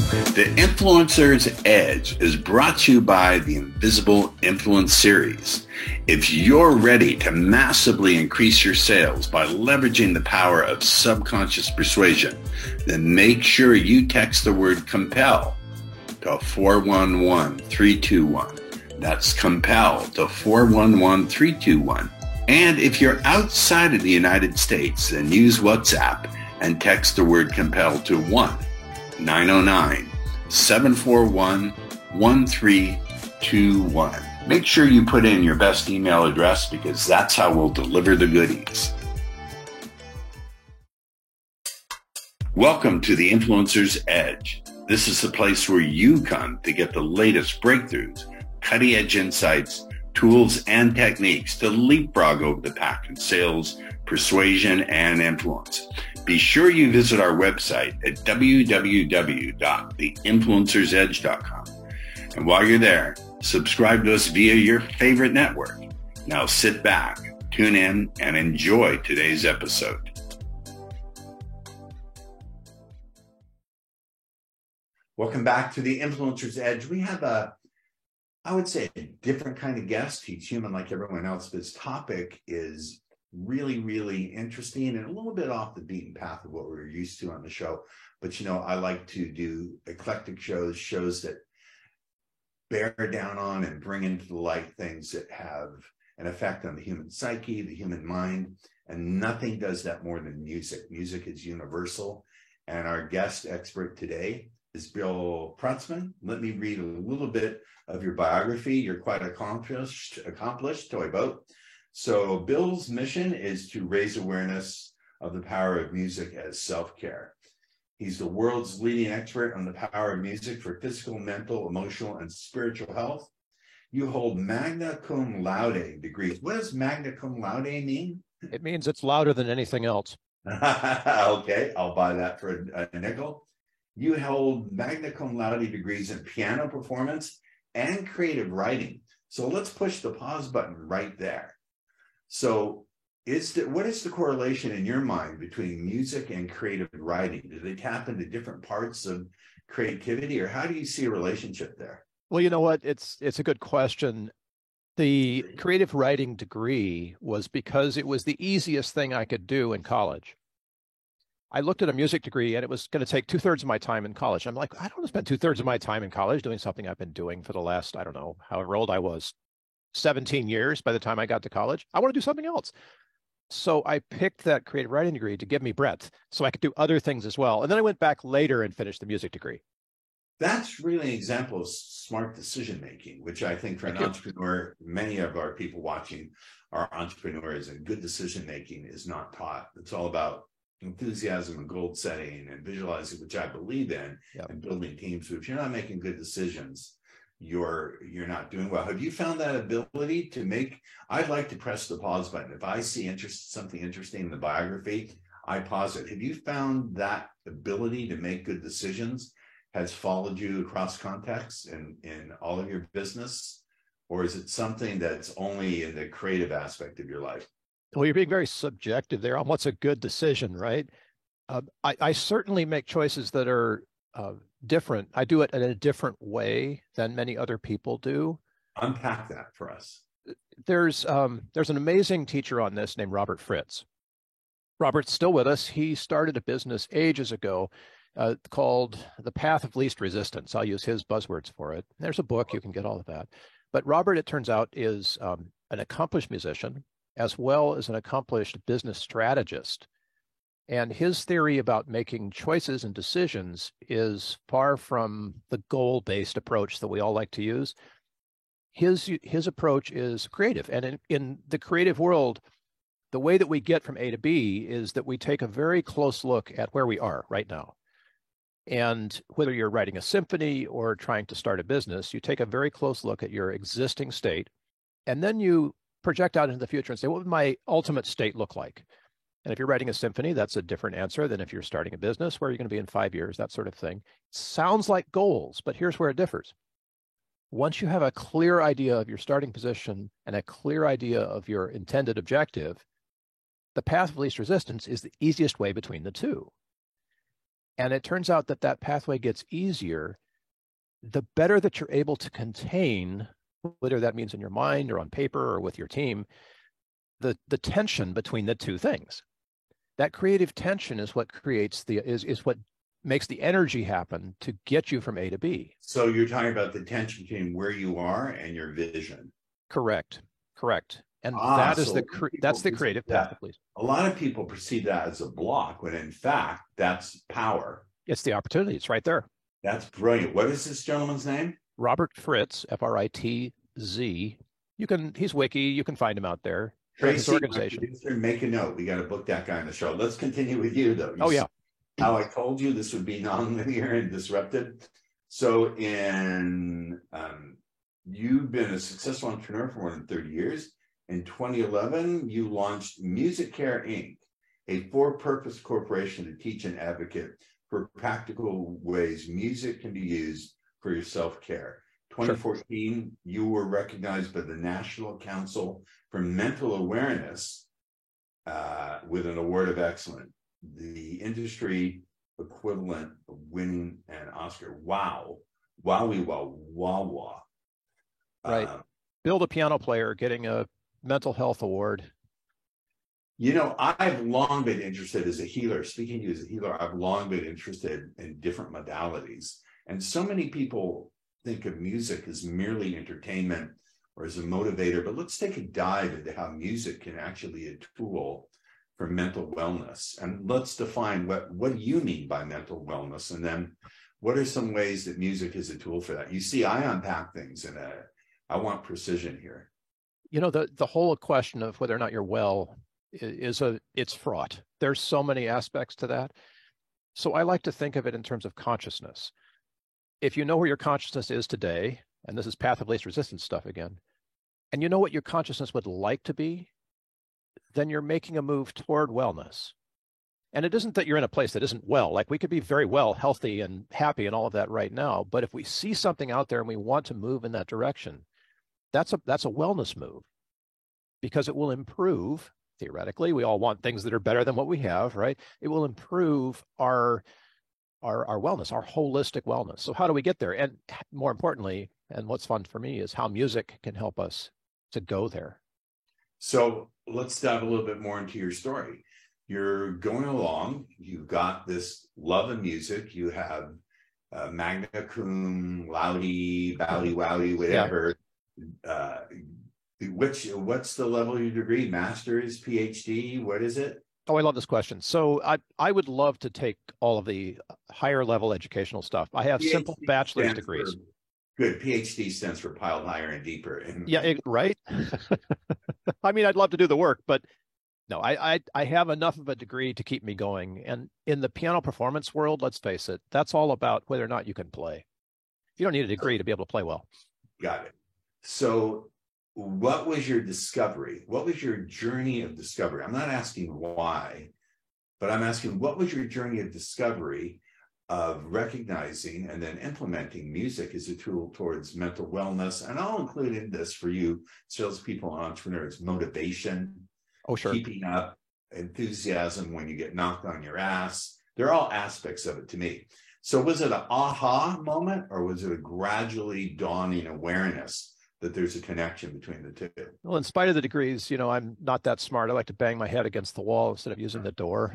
The Influencer's Edge is brought to you by the Invisible Influence Series. If you're ready to massively increase your sales by leveraging the power of subconscious persuasion, then make sure you text the word COMPEL to 411321. That's COMPEL to 411321. And if you're outside of the United States, then use WhatsApp and text the word COMPEL to 1-909-741-1321. Make sure you put in your best email address because that's how we'll deliver the goodies. Welcome to the Influencer's Edge. This is the place where you come to get the latest breakthroughs, cutting-edge insights, tools, and techniques to leapfrog over the pack in sales, persuasion, and influence. Be sure you visit our website at www.theinfluencersedge.com. And while you're there, subscribe to us via your favorite network. Now sit back, tune in, and enjoy today's episode. Welcome back to the Influencer's Edge. We have I would say, a different kind of guest. He's human like everyone else, but his topic is really, really interesting and a little bit off the beaten path of what we're used to on the show. But, I like to do eclectic shows that bear down on and bring into the light things that have an effect on the human psyche, the human mind, and nothing does that more than music. Music is universal, and our guest expert today is Bill Prutzman. Let me read a little bit of your biography. You're quite accomplished toy boat. So Bill's mission is to raise awareness of the power of music as self-care. He's the world's leading expert on the power of music for physical, mental, emotional, and spiritual health. You hold magna cum laude degrees. What does magna cum laude mean? It means it's louder than anything else. Okay, I'll buy that for a nickel. You hold magna cum laude degrees in piano performance and creative writing. So let's push the pause button right there. So what is the correlation in your mind between music and creative writing? Do they tap into different parts of creativity, or how do you see a relationship there? Well, you know what? It's a good question. The creative writing degree was because it was the easiest thing I could do in college. I looked at a music degree and it was going to take 2/3 of my time in college. I'm like, I don't want to spend 2/3 of my time in college doing something I've been doing for the last, I don't know, however old I was, 17 years by the time I got to college. I want to do something else. So I picked that creative writing degree to give me breadth so I could do other things as well. And then I went back later and finished the music degree. That's really an example of smart decision-making, which I think for an entrepreneur, many of our people watching are entrepreneurs, and good decision-making is not taught. It's all about enthusiasm and goal setting and visualizing, which I believe in, and building teams. But if you're not making good decisions, you're not doing well. Have you found that ability to make? I'd like to press the pause button. If I see something interesting in the biography, I pause it. Have you found that ability to make good decisions has followed you across contexts in all of your business, or is it something that's only in the creative aspect of your life? Well, you're being very subjective there on what's a good decision, right? I certainly make choices that are different. I do it in a different way than many other people do. Unpack that for us. There's an amazing teacher on this named Robert Fritz. Robert's still with us. He started a business ages ago called The Path of Least Resistance. I'll use his buzzwords for it. There's a book, you can get all of that. But Robert, it turns out, is an accomplished musician, as well as an accomplished business strategist. And his theory about making choices and decisions is far from the goal-based approach that we all like to use. His approach is creative. And in the creative world, the way that we get from A to B is that we take a very close look at where we are right now. And whether you're writing a symphony or trying to start a business, you take a very close look at your existing state, and then you project out into the future and say, what would my ultimate state look like? And if you're writing a symphony, that's a different answer than if you're starting a business. Where are you going to be in 5 years, that sort of thing. Sounds like goals, but here's where it differs. Once you have a clear idea of your starting position and a clear idea of your intended objective, the path of least resistance is the easiest way between the two. And it turns out that that pathway gets easier the better that you're able to contain, whether that means in your mind or on paper or with your team, the tension between the two things. That creative tension is what creates is what makes the energy happen to get you from A to B. So you're talking about the tension between where you are and your vision. Correct. And that is that's the creative path, please. A lot of people perceive that as a block, when in fact, that's power. It's the opportunity. It's right there. That's brilliant. What is this gentleman's name? Robert Fritz, Fritz. He's wiki. You can find him out there. Tracy, his organization. Make a note. We got to book that guy on the show. Let's continue with you, though. Yeah. How I told you this would be nonlinear and disrupted. So you've been a successful entrepreneur for more than 30 years. In 2011, you launched MusiCare Inc., a for-purpose corporation to teach and advocate for practical ways music can be used for your self-care. 2014, you were recognized by the National Council for Mental Awareness with an award of excellence, the industry equivalent of winning an Oscar. Wow. Wowie, wow, wah, wah. Right. Bill, the piano player, getting a mental health award. You know, I've long been interested as a healer. Speaking to you as a healer, I've long been interested in different modalities. And so many people think of music as merely entertainment or as a motivator, but let's take a dive into how music can actually be a tool for mental wellness. And let's define what do you mean by mental wellness? And then what are some ways that music is a tool for that? You see, I unpack things and I want precision here. You know, the whole question of whether or not you're well it's fraught. There's so many aspects to that. So I like to think of it in terms of consciousness. If you know where your consciousness is today, and this is path of least resistance stuff again, and you know what your consciousness would like to be, then you're making a move toward wellness. And it isn't that you're in a place that isn't well. Like, we could be very well, healthy and happy and all of that right now. But if we see something out there and we want to move in that direction, that's a wellness move, because it will improve. Theoretically, we all want things that are better than what we have, right? It will improve our wellness, our holistic wellness. So how do we get there? And more importantly, and what's fun for me, is how music can help us to go there. So let's dive a little bit more into your story. You're going along, you've got this love of music, you have magna cum laude, bowie wowie, whatever. Yeah. What's the level of your degree? Master's, PhD? What is it? Oh, I love this question. So I would love to take all of the higher level educational stuff. I have PhD simple bachelor's degrees. Good. PhD stands for piled higher and deeper. Right. I mean, I'd love to do the work, but no, I have enough of a degree to keep me going. And in the piano performance world, let's face it, that's all about whether or not you can play. You don't need a degree to be able to play well. Got it. So what was your discovery? What was your journey of discovery? I'm not asking why, but I'm asking, what was your journey of discovery of recognizing and then implementing music as a tool towards mental wellness? And I'll include in this, for you salespeople and entrepreneurs, motivation, keeping up, enthusiasm when you get knocked on your ass. They're all aspects of it to me. So was it an aha moment, or was it a gradually dawning awareness that there's a connection between the two? Well, in spite of the degrees, I'm not that smart. I like to bang my head against the wall instead of using the door.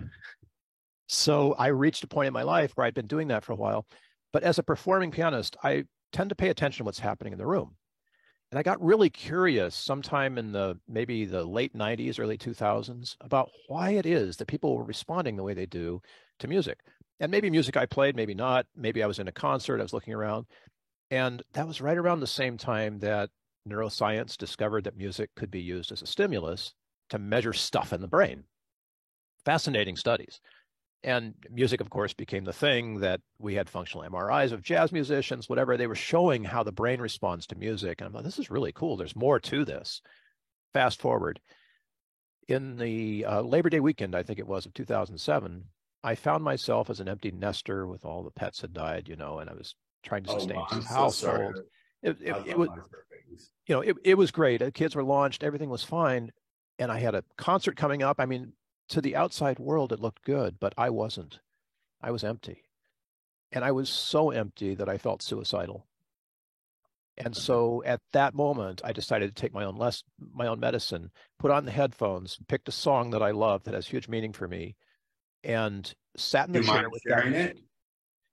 So I reached a point in my life where I'd been doing that for a while. But as a performing pianist, I tend to pay attention to what's happening in the room. And I got really curious sometime in maybe the late 90s, early 2000s, about why it is that people were responding the way they do to music. And maybe music I played, maybe not. Maybe I was in a concert, I was looking around. And that was right around the same time that neuroscience discovered that music could be used as a stimulus to measure stuff in the brain. Fascinating studies. And music, of course, became the thing that we had functional MRIs of jazz musicians, whatever. They were showing how the brain responds to music. And I'm like, this is really cool. There's more to this. Fast forward. In the Labor Day weekend, I think it was, of 2007, I found myself as an empty nester with all the pets had died, and I was trying to sustain his household. It was, it was great. The kids were launched, everything was fine, and I had a concert coming up. I mean, to the outside world, it looked good, but I wasn't. I was empty. And I was so empty that I felt suicidal. And so at that moment, I decided to take my own medicine, put on the headphones, picked a song that I love that has huge meaning for me, and sat in Do the you chair mind with that sharing it? music.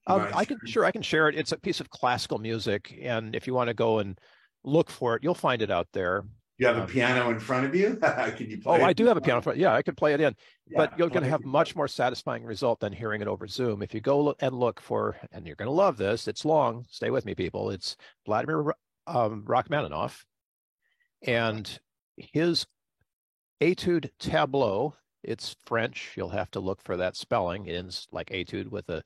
Do you mind sharing? I can share it. It's a piece of classical music, and if you want to go and look for it, you'll find it out there. You have a Um, piano in front of you? Can you oh, play I it? do have a piano. Yeah, I could play it in, but Yeah, you're going play to it. have much more satisfying result than hearing it over Zoom. If you go and look for, and you're going to love this. It's long. Stay with me, people. It's Vladimir Rachmaninoff, and his Etude Tableau. It's French. You'll have to look for that spelling. It ends like etude with a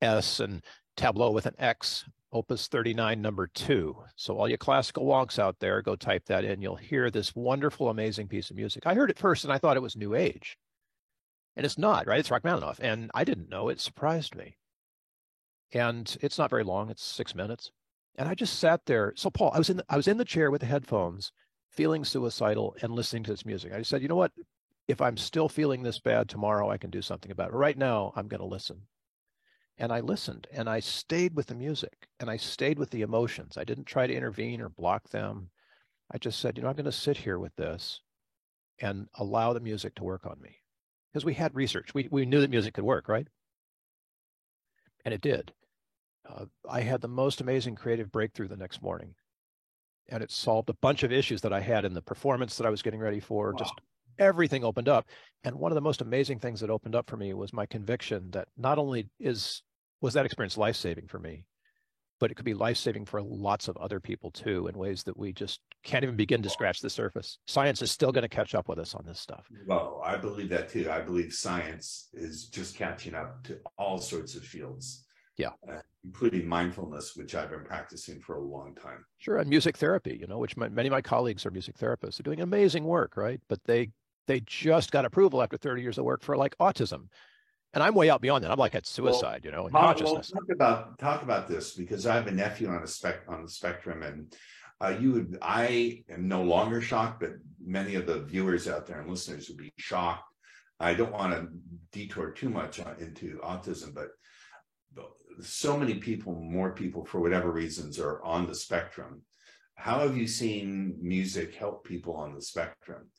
S and tableau with an X, Opus 39, number 2. So all you classical wonks out there, go type that in. You'll hear this wonderful, amazing piece of music. I heard it first and I thought it was New Age. And it's not, right? It's Rachmaninoff. And I didn't know. It surprised me. And it's not very long. It's 6 minutes. And I just sat there. So Paul, I was in the chair with the headphones, feeling suicidal and listening to this music. I said, you know what? If I'm still feeling this bad tomorrow, I can do something about it. Right now, I'm going to listen. And I listened and I stayed with the music and I stayed with the emotions. I didn't try to intervene or block them. I just said, you know, I'm going to sit here with this and allow the music to work on me. Because we had research. We knew that music could work, right? And it did. I had the most amazing creative breakthrough the next morning. And it solved a bunch of issues that I had in the performance that I was getting ready for. Wow. Just everything opened up. And one of the most amazing things that opened up for me was my conviction that not only was that experience life-saving for me, but it could be life-saving for lots of other people too, in ways that we just can't even begin to scratch the surface. Science is still going to catch up with us on this stuff. Well, I believe that too. I believe science is just catching up to all sorts of fields. Yeah. Including mindfulness, which I've been practicing for a long time. Sure. And music therapy, you know, which many of my colleagues are music therapists. They're doing amazing work, right? But they just got approval after 30 years of work for like autism. And I'm way out beyond that. I'm like at suicide, you know, and consciousness. Talk about this, because I have a nephew on the spectrum, and I am no longer shocked, but many of the viewers out there and listeners would be shocked. I don't want to detour too much into autism, but so many people, more people for whatever reasons, are on the spectrum. How have you seen music help people on the spectrum?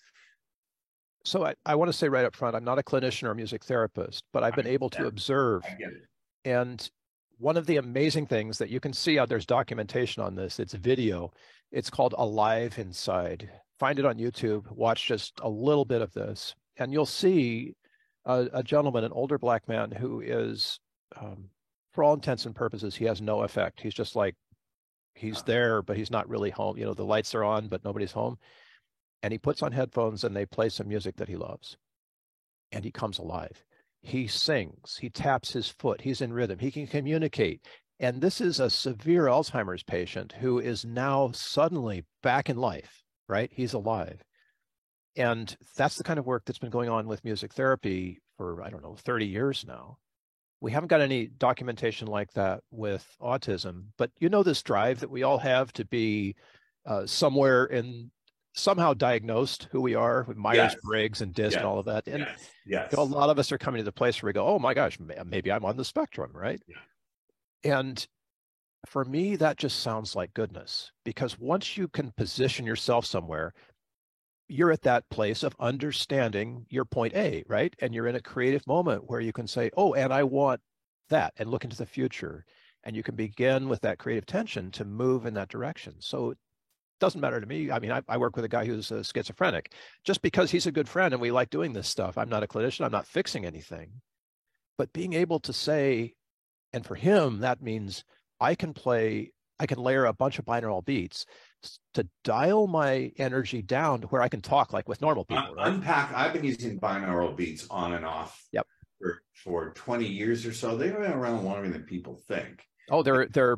So I want to say right up front, I'm not a clinician or a music therapist, but I've been able to observe. I get it. And one of the amazing things that you can see out there's documentation on this. It's video. It's called Alive Inside. Find it on YouTube. Watch just a little bit of this, and you'll see a gentleman, an older Black man, who is, for all intents and purposes, he has no effect. He's just like, he's there, but he's not really home. You know, the lights are on, but nobody's home. And he puts on headphones and they play some music that he loves. And he comes alive. He sings, he taps his foot, he's in rhythm, he can communicate. And this is a severe Alzheimer's patient who is now suddenly back in life, right? He's alive. And that's the kind of work that's been going on with music therapy for, I don't know, 30 years now. We haven't got any documentation like that with autism, but you know, this drive that we all have to be somewhere in somehow diagnosed who we are with Myers-Briggs and DISC and all of that. And yes. You know, a lot of us are coming to the place where we go, oh my gosh, maybe I'm on the spectrum, right? Yeah. And for me, that just sounds like goodness, because once you can position yourself somewhere, you're at that place of understanding your point A, right? And you're in a creative moment where you can say, oh, and I want that, and look into the future. And you can begin with that creative tension to move in that direction. So it doesn't matter to me. I mean, I work with a guy who's schizophrenic. Just because he's a good friend and we like doing this stuff, I'm not a clinician, I'm not fixing anything. But being able to say, and for him, that means I can layer a bunch of binaural beats to dial my energy down to where I can talk like with normal people. Right? I've been using binaural beats on and off for 20 years or so. They've been around longer than people think. Oh, they're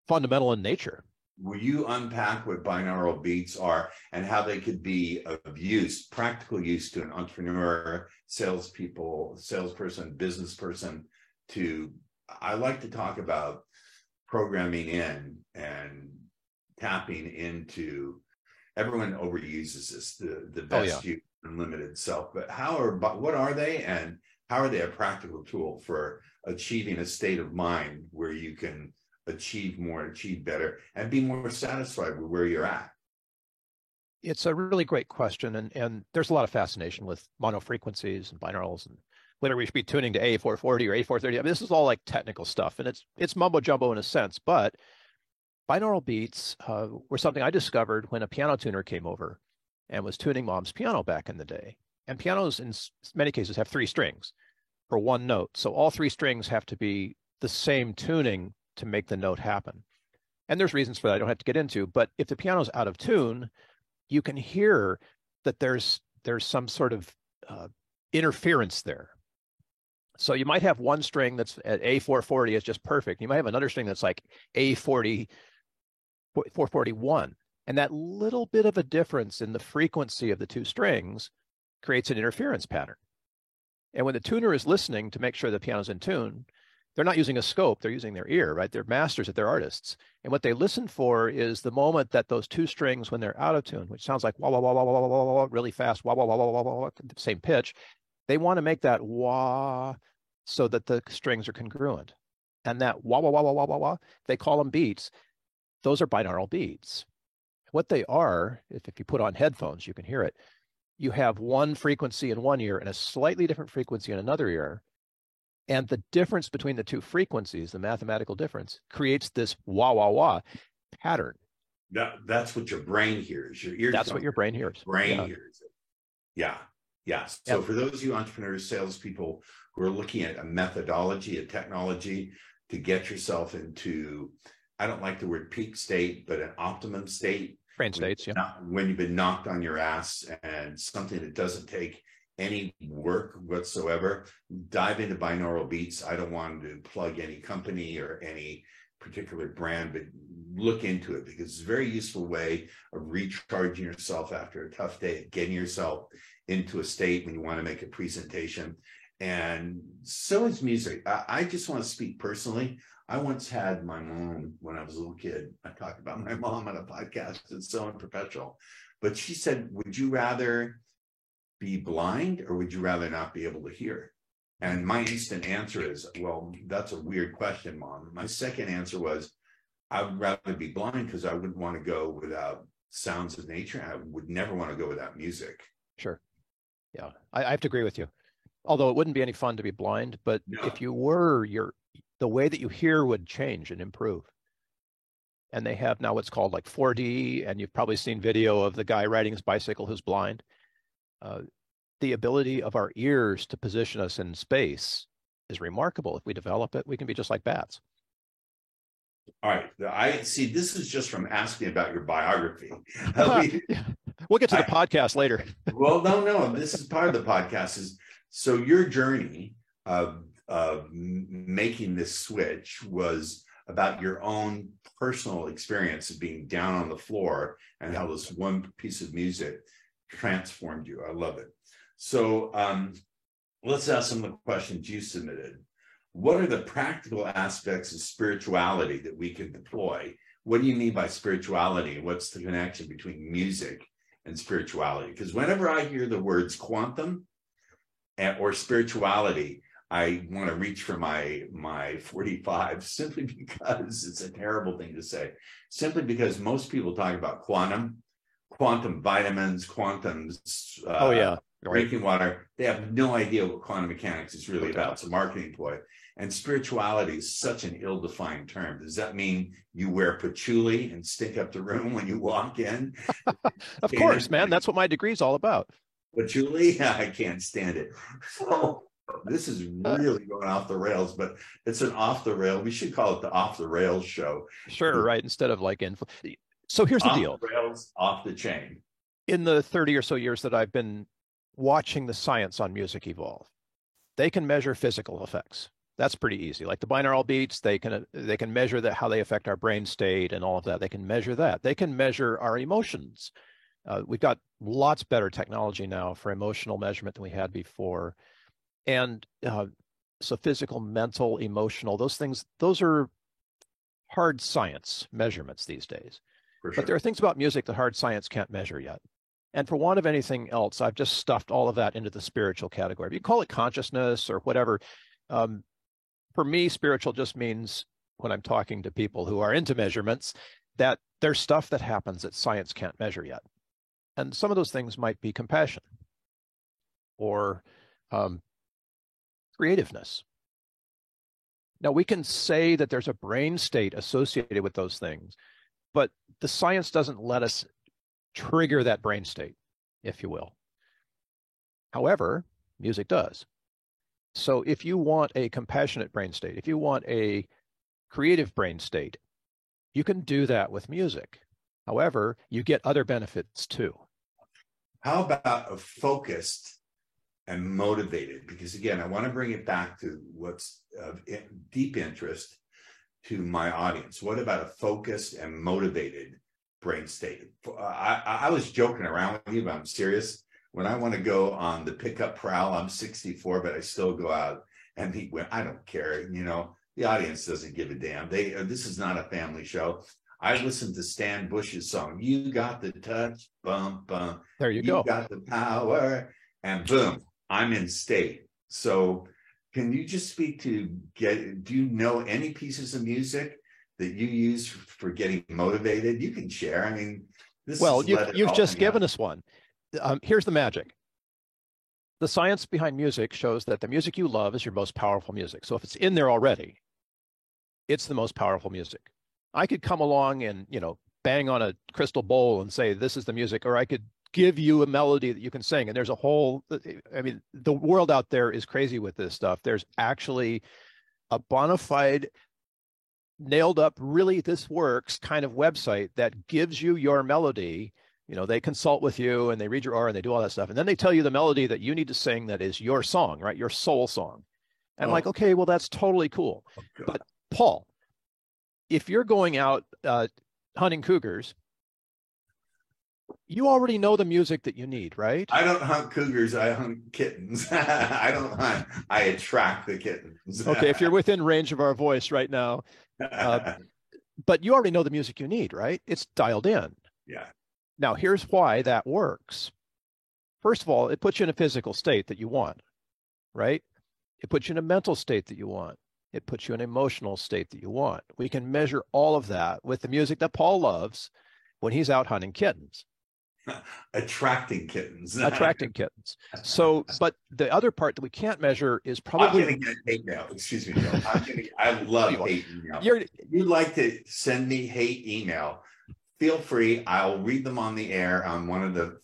fundamental in nature. Will you unpack what binaural beats are and how they could be of use, practical use to an entrepreneur, salesperson, business person? I like to talk about programming in and tapping into. Everyone overuses this, the best you unlimited self, but what are they, and how are they a practical tool for achieving a state of mind where you can achieve more, achieve better, and be more satisfied with where you're at? It's a really great question, and there's a lot of fascination with monofrequencies and binaurals and whether we should be tuning to A440 or A430. I mean, this is all like technical stuff, and it's mumbo jumbo in a sense. But binaural beats were something I discovered when a piano tuner came over and was tuning Mom's piano back in the day. And pianos, in many cases, have 3 strings for one note, so all 3 strings have to be the same tuning to make the note happen. And there's reasons for that I don't have to get into. But if the piano's out of tune, you can hear that there's some sort of interference there. So you might have one string that's at A440 is just perfect. You might have another string that's like A40, 441. And that little bit of a difference in the frequency of the 2 strings creates an interference pattern. And when the tuner is listening to make sure the piano's in tune, they're not using a scope, they're using their ear, right? They're masters at their artists. And what they listen for is the moment that those 2 strings, when they're out of tune, which sounds like wah, wah, wah, wah, wah, wah, wah, really fast, wah, wah, wah, wah, wah, wah, wah, the same pitch, they want to make that wah so that the strings are congruent. And that wah, wah, wah, wah, wah, wah, wah, they call them beats. Those are binaural beats. What they are, if you put on headphones, you can hear it. You have one frequency in one ear and a slightly different frequency in another ear. And the difference between the 2 frequencies, the mathematical difference, creates this wah, wah, wah pattern. That's what your brain hears. Your ears. That's what your brain hears. Brain hears it. Yeah. Yes. So for those of you entrepreneurs, salespeople who are looking at a methodology, a technology to get yourself into, I don't like the word peak state, but an optimum state. Brain states, when you've been knocked on your ass and something that doesn't take any work whatsoever, dive into binaural beats. I don't want to plug any company or any particular brand, but look into it because it's a very useful way of recharging yourself after a tough day, getting yourself into a state when you want to make a presentation. And so is music. I just want to speak personally. I once had my mom when I was a little kid. I talked about my mom on a podcast. It's so unprofessional. But she said, would you rather be blind or would you rather not be able to hear? And my instant answer is, well, that's a weird question, Mom. My second answer was, I would rather be blind because I wouldn't want to go without sounds of nature. I would never want to go without music. Sure. Yeah, I have to agree with you. Although it wouldn't be any fun to be blind, but if you were, the way that you hear would change and improve. And they have now what's called like 4D, and you've probably seen video of the guy riding his bicycle who's blind. The ability of our ears to position us in space is remarkable. If we develop it, we can be just like bats. All right. I see. This is just from asking about your biography. We'll get to the podcast later. Well, no. This is part of the podcast. So your journey of making this switch was about your own personal experience of being down on the floor and how this one piece of music transformed you. I love it. So let's ask some of the questions you submitted. What are the practical aspects of spirituality that we can deploy? What do you mean by spirituality? What's the connection between music and spirituality? Because whenever I hear the words quantum or spirituality, I want to reach for my 45 simply because it's a terrible thing to say. Simply because most people talk about quantum vitamins, drinking water. They have no idea what quantum mechanics is really about. It's a marketing ploy. And spirituality is such an ill-defined term. Does that mean you wear patchouli and stink up the room when you walk in? Of course, man. That's what my degree is all about. Patchouli? I can't stand it. So this is really going off the rails, but it's an off the rail. We should call it the off the rails show. Sure, right. Instead of like So here's the deal. Off the rails, off the chain. In the 30 or so years that I've been watching the science on music evolve, they can measure physical effects. That's pretty easy. Like the binaural beats, they can measure how they affect our brain state and all of that. They can measure that. They can measure our emotions. We've got lots better technology now for emotional measurement than we had before. And so physical, mental, emotional, those are hard science measurements these days. For sure. But there are things about music that hard science can't measure yet. And for want of anything else, I've just stuffed all of that into the spiritual category. If you call it consciousness or whatever, for me, spiritual just means, when I'm talking to people who are into measurements, that there's stuff that happens that science can't measure yet. And some of those things might be compassion or creativeness. Now, we can say that there's a brain state associated with those things, but the science doesn't let us trigger that brain state, if you will. However, music does. So if you want a compassionate brain state, if you want a creative brain state, you can do that with music. However, you get other benefits too. How about a focused and motivated? Because again, I want to bring it back to what's of deep interest to my audience. What about a focused and motivated brain state? I was joking around with you, but I'm serious. When I want to go on the pickup prowl, I'm 64, but I still go out and meet women. I don't care. The audience doesn't give a damn. This is not a family show. I listened to Stan Bush's song, "You Got the Touch," bum, bum. There you go. You got the power, and boom, I'm in state. So can you just speak to do you know any pieces of music that you use for getting motivated? You can share. I mean, you've just given us one. Here's the magic. The science behind music shows that the music you love is your most powerful music. So if it's in there already, it's the most powerful music. I could come along and, bang on a crystal bowl and say, this is the music, or I could give you a melody that you can sing. And there's the world out there is crazy with this stuff. There's actually a bona fide, nailed up, really this works kind of website that gives you your melody. They consult with you and they read your aura and they do all that stuff. And then they tell you the melody that you need to sing that is your song, right? Your soul song. And I'm like, okay, well, that's totally cool. But Paul, if you're going out hunting cougars, you already know the music that you need, right? I don't hunt cougars. I hunt kittens. I don't hunt. I attract the kittens. Okay, if you're within range of our voice right now. But you already know the music you need, right? It's dialed in. Yeah. Now, here's why that works. First of all, it puts you in a physical state that you want, right? It puts you in a mental state that you want. It puts you in an emotional state that you want. We can measure all of that with the music that Paul loves when he's out hunting kittens. Attracting kittens. Attracting kittens. So, but the other part that we can't measure is probably... I'm going to get hate mail. Excuse me, Joe. I love hate email. If you'd like to send me hate email, feel free. I'll read them on the air on one of the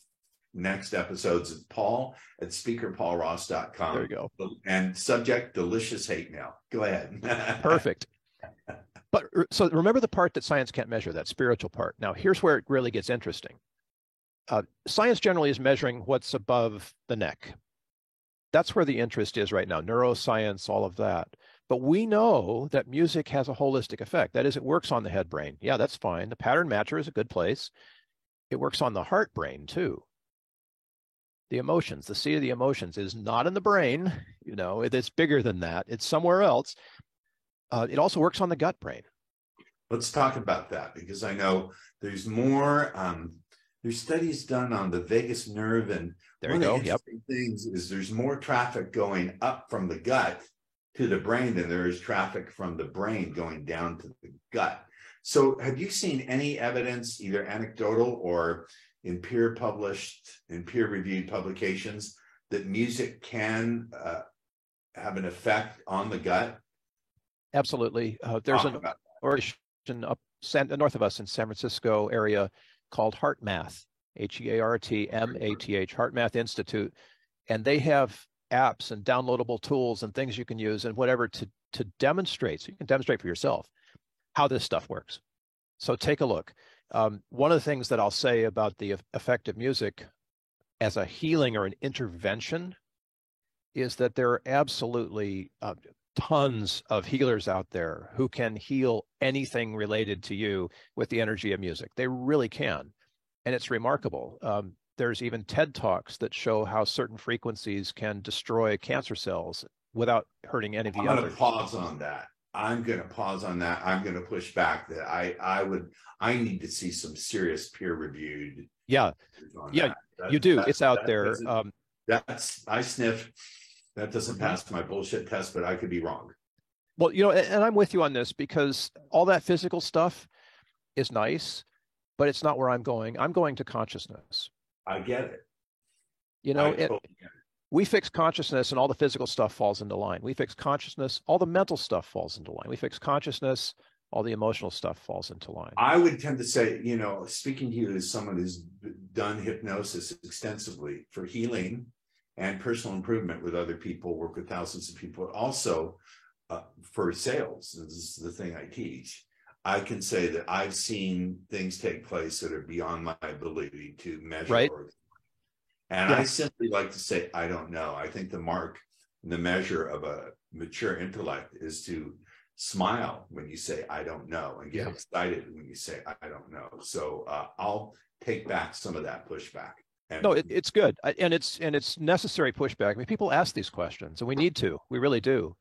next episodes of Paul at speakerpaulross.com. There you go. And subject, delicious hate mail. Go ahead. Perfect. But so remember the part that science can't measure, that spiritual part. Now, here's where it really gets interesting. Science generally is measuring what's above the neck. That's where the interest is right now, neuroscience, all of that. But we know that music has a holistic effect. That is, it works on the head brain. Yeah, that's fine. The pattern matcher is a good place. It works on the heart brain too. The emotions, the seat of the emotions is not in the brain. It's bigger than that. It's somewhere else. It also works on the gut brain. Let's talk about that, because I know there's more, there's studies done on the vagus nerve, and there you go. One of the interesting things is there's more traffic going up from the gut to the brain than there is traffic from the brain going down to the gut. So have you seen any evidence, either anecdotal or in peer-reviewed publications, that music can have an effect on the gut? Absolutely. There's an organization up north of us in San Francisco area called HeartMath, HeartMath, HeartMath Institute, and they have apps and downloadable tools and things you can use and whatever to demonstrate, so you can demonstrate for yourself how this stuff works. So take a look. One of the things that I'll say about the effect of music as a healing or an intervention is that there are absolutely tons of healers out there who can heal anything related to you with the energy of music. They really can. And it's remarkable. There's even TED Talks that show how certain frequencies can destroy cancer cells without hurting any of the others. I'm going to pause on that. I'm going to push back that I need to see some serious peer-reviewed. Yeah. You do. It's out there. That's I sniff. That doesn't pass my bullshit test, but I could be wrong. Well, you know, and I'm with you on this because all that physical stuff is nice, but it's not where I'm going. I'm going to consciousness. I get it. You know, we fix consciousness and all the physical stuff falls into line. We fix consciousness, all the mental stuff falls into line. We fix consciousness, all the emotional stuff falls into line. I would tend to say, you know, speaking to you as someone who's done hypnosis extensively for healing and personal improvement with other people, work with thousands of people, also for sales, this is the thing I teach. I can say that I've seen things take place that are beyond my ability to measure. Right. And I simply like to say, I don't know. I think the measure of a mature intellect is to smile when you say, I don't know, and get excited when you say, I don't know. So I'll take back some of that pushback. And no, it's good. And it's necessary pushback. I mean, people ask these questions and we need to, we really do.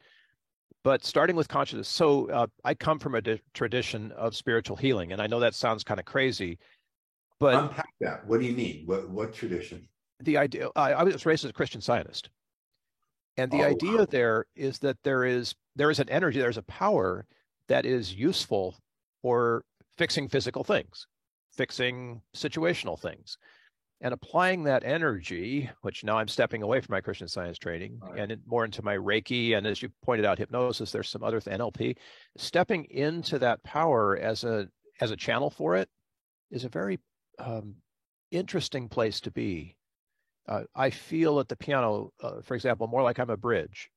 But starting with consciousness. So I come from a tradition of spiritual healing, and I know that sounds kind of crazy, but unpack that. What do you mean? What tradition? The idea, I was raised as a Christian Scientist. And the idea there is that there is an energy, there's a power that is useful for fixing physical things, fixing situational things, and applying that energy, which now I'm stepping away from my Christian Science training and more into my Reiki, and as you pointed out, hypnosis, there's some other NLP, stepping into that power as a channel for it is a very interesting place to be. I feel at the piano, for example, more like I'm a bridge,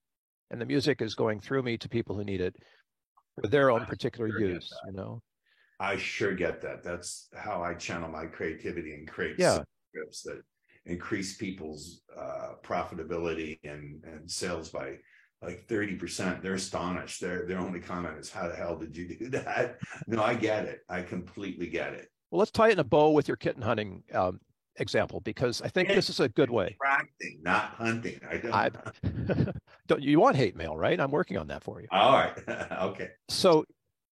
and the music is going through me to people who need it for their own particular use, you know? I sure get that. That's how I channel my creativity and create scripts that increase people's profitability and sales by like 30%. They're astonished. Their only comment is, how the hell did you do that? No, I get it. I completely get it. Well, let's tie it in a bow with your kitten hunting example, because I think this is a good way. Attracting, not hunting. Don't you want hate mail, right? I'm working on that for you. All right. Okay. So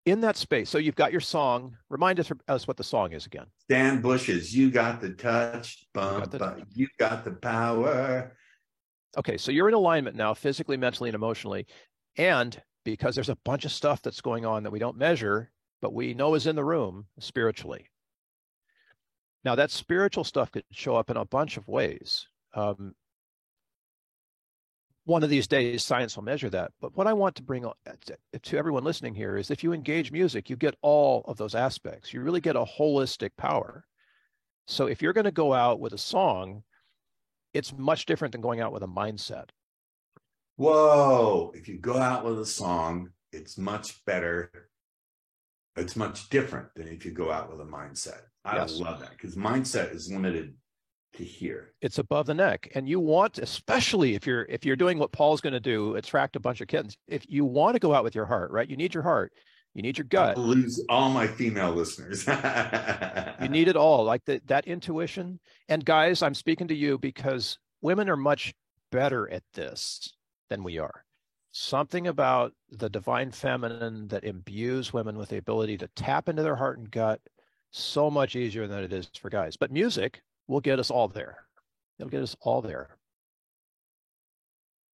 in that space, so you've got your song. Remind us what the song is again. Stan Bush's "You Got the Touch," you got the power. Okay, so you're in alignment now, physically, mentally, and emotionally, and because there's a bunch of stuff that's going on that we don't measure, but we know is in the room spiritually. Now, that spiritual stuff could show up in a bunch of ways. One of these days, science will measure that. But what I want to bring to everyone listening here is if you engage music, you get all of those aspects. You really get a holistic power. So if you're going to go out with a song, it's much different than going out with a mindset. Whoa. If you go out with a song, it's much better. It's much different than if you go out with a mindset. I love that, because mindset is limited to here. It's above the neck. And you want, especially if you're doing what Paul's going to do, attract a bunch of kittens. If you want to go out with your heart, right? You need your heart. You need your gut. I'll lose all my female listeners. You need it all, like that intuition. And guys, I'm speaking to you because women are much better at this than we are. Something about the divine feminine that imbues women with the ability to tap into their heart and gut so much easier than it is for guys. But music will get us all there. It'll get us all there.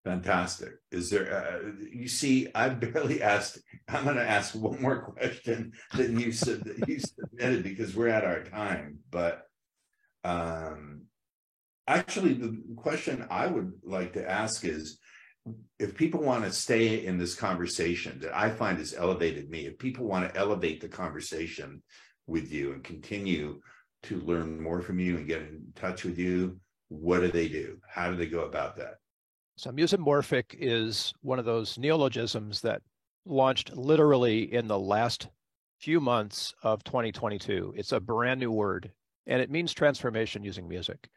Fantastic. Is there, you see, I barely asked, I'm going to ask one more question than you said that you submitted, because we're at our time. But actually, the question I would like to ask is, if people want to stay in this conversation that I find has elevated me, if people want to elevate the conversation with you and continue to learn more from you and get in touch with you, what do they do? How do they go about that? So musomorphic is one of those neologisms that launched literally in the last few months of 2022. It's a brand new word, and it means transformation using music.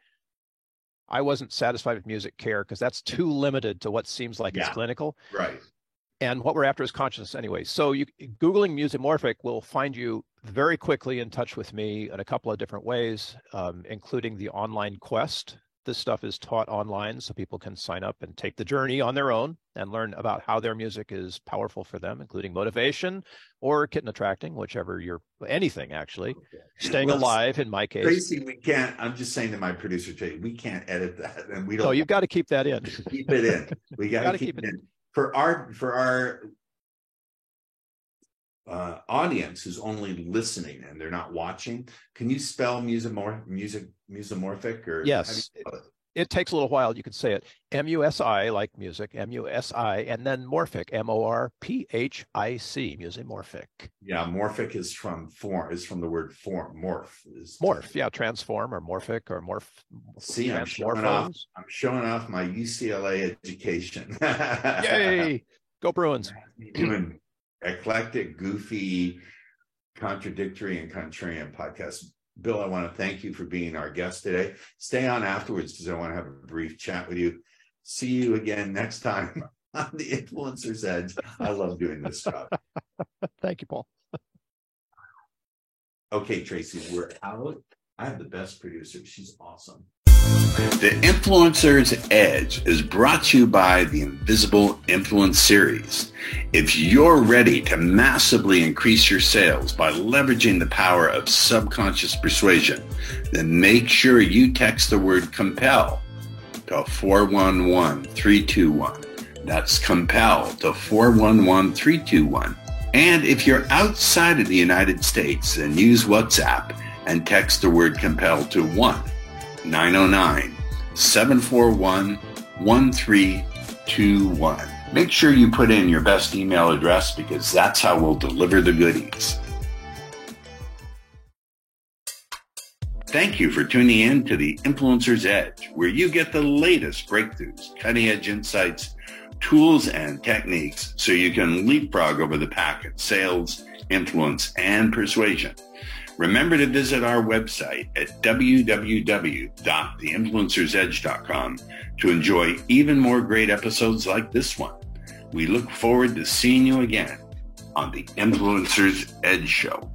I wasn't satisfied with music care because that's too limited to what seems like it's clinical. Right. And what we're after is consciousness anyway. So Googling musomorphic will find you very quickly in touch with me in a couple of different ways, including the online quest this stuff is taught online so people can sign up and take the journey on their own and learn about how their music is powerful for them, including motivation or kitten attracting, anything actually. Staying alive in my case. Tracy, we can't, I'm just saying to my producer, Tracy, we can't edit that. And we don't. No, you've got to keep that in. Keep it in. We got to keep it in. For our audience who's only listening and they're not watching, can you spell musomorphic? Or yes, it takes a little while. You can say it M-U-S-I, like music, M-U-S-I, and then morphic, M-O-R-P-H-I-C, musomorphic. Yeah, morphic is from the word form. Morph, yeah, transform or morphic or morph. See, I'm showing off my UCLA education. Yay! Go Bruins. Doing eclectic, goofy, contradictory, and contrarian podcast. Bill, I want to thank you for being our guest today. Stay on afterwards because I want to have a brief chat with you. See you again next time on the Influencer's Edge. I love doing this job. Thank you, Paul. Okay, Tracy, we're out. I have the best producer. She's awesome. The Influencer's Edge is brought to you by the Invisible Influence Series. If you're ready to massively increase your sales by leveraging the power of subconscious persuasion, then make sure you text the word COMPEL to 411321. That's COMPEL to 411321. And if you're outside of the United States, then use WhatsApp and text the word COMPEL to 1-909-741-1321. Make sure you put in your best email address because that's how we'll deliver the goodies. Thank you for tuning in to the Influencer's Edge, where you get the latest breakthroughs, cutting-edge insights, tools, and techniques so you can leapfrog over the pack in sales, influence, and persuasion. Remember to visit our website at www.theinfluencersedge.com to enjoy even more great episodes like this one. We look forward to seeing you again on the Influencer's Edge Show.